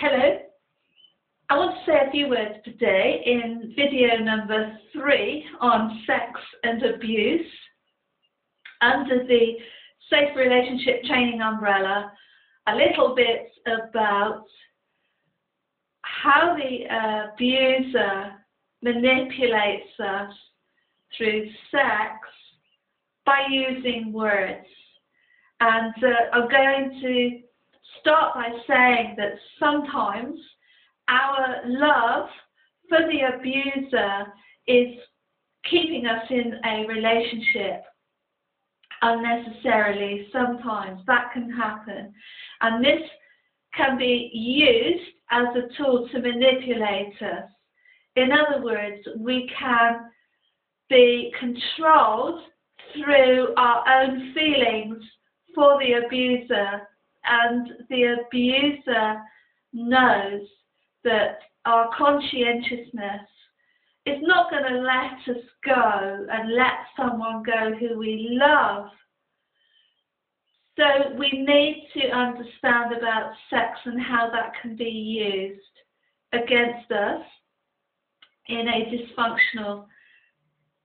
Hello, I want to say a few words today in video number 3 on sex and abuse under the Safe Relationship Training umbrella, a little bit about how the abuser manipulates us through sex by using words. And I'm going to start by saying that sometimes our love for the abuser is keeping us in a relationship unnecessarily. Sometimes that can happen, and this can be used as a tool to manipulate us. In other words, we can be controlled through our own feelings for the abuser, and the abuser knows that our conscientiousness is not going to let us go and let someone go who we love. So we need to understand about sex and how that can be used against us in a dysfunctional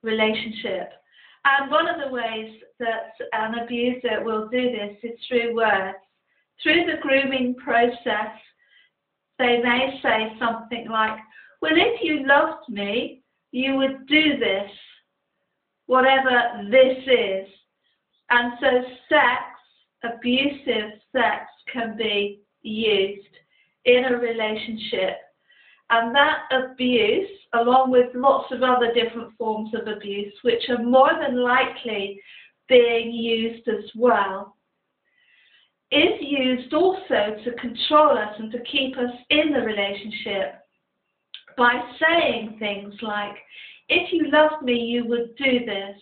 relationship. And one of the ways that an abuser will do this is through words. Through the grooming process, they may say something like, well, if you loved me, you would do this, whatever this is. And so sex, abusive sex, can be used in a relationship. And that abuse, along with lots of other different forms of abuse, which are more than likely being used as well, is used also to control us and to keep us in the relationship by saying things like, if you loved me, you would do this.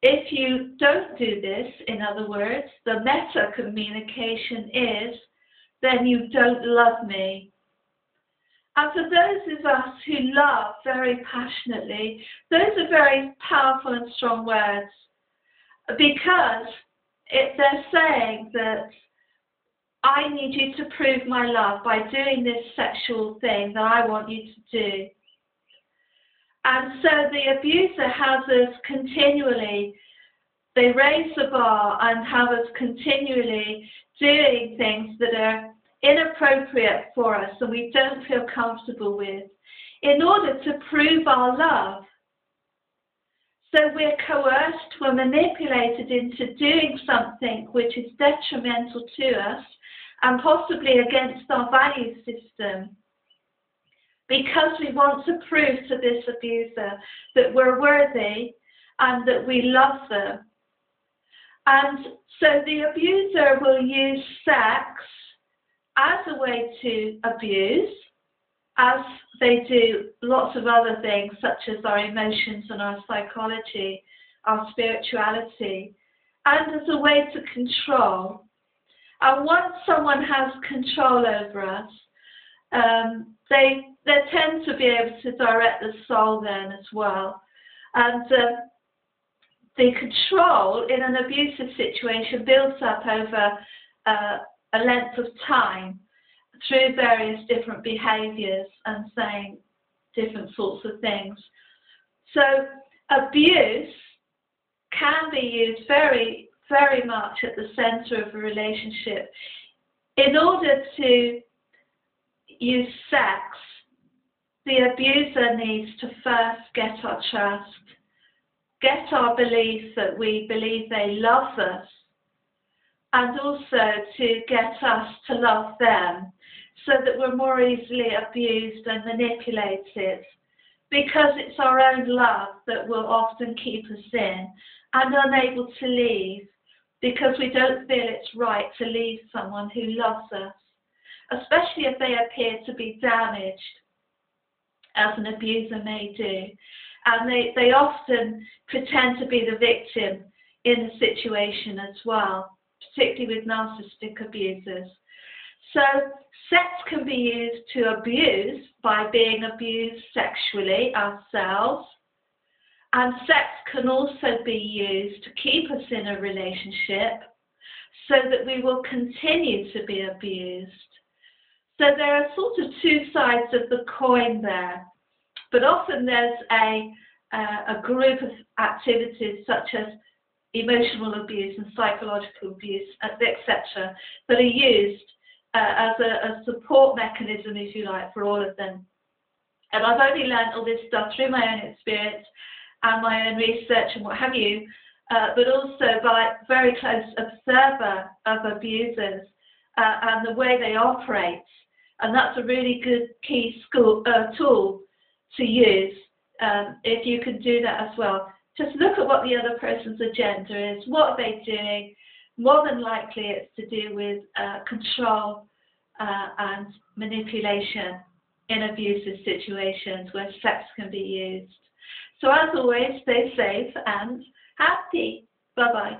If you don't do this, in other words, the meta communication is, then you don't love me. And for those of us who love very passionately, those are very powerful and strong words, because they're saying that I need you to prove my love by doing this sexual thing that I want you to do. And so the abuser has us continually, they raise the bar and have us continually doing things that are inappropriate for us and we don't feel comfortable with, in order to prove our love. So we're coerced, we're manipulated into doing something which is detrimental to us and possibly against our value system, because we want to prove to this abuser that we're worthy and that we love them. And so the abuser will use sex as a way to abuse, as they do lots of other things such as our emotions and our psychology, our spirituality, and as a way to control. And once someone has control over us, they tend to be able to direct the soul then as well. And the control in an abusive situation builds up over a length of time, through various different behaviours and saying different sorts of things. So abuse can be used very, very much at the centre of a relationship. In order to use sex, the abuser needs to first get our trust, get our belief that we believe they love us, and also to get us to love them, so that we're more easily abused and manipulated, because it's our own love that will often keep us in and unable to leave, because we don't feel it's right to leave someone who loves us, especially if they appear to be damaged, as an abuser may do. And they often pretend to be the victim in the situation as well, particularly with narcissistic abusers. So sex can be used to abuse by being abused sexually ourselves, and sex can also be used to keep us in a relationship so that we will continue to be abused. So there are sort of two sides of the coin there, but often there's a group of activities such as emotional abuse and psychological abuse, etc., that are used as a support mechanism, if you like, for all of them. And I've only learned all this stuff through my own experience and my own research and what have you, but also by very close observer of abusers and the way they operate. And that's a really good key tool to use if you can do that as well. Just look at what the other person's agenda is. What are they doing? More than likely it's to do with control and manipulation in abusive situations where sex can be used. So as always, stay safe and happy. Bye-bye.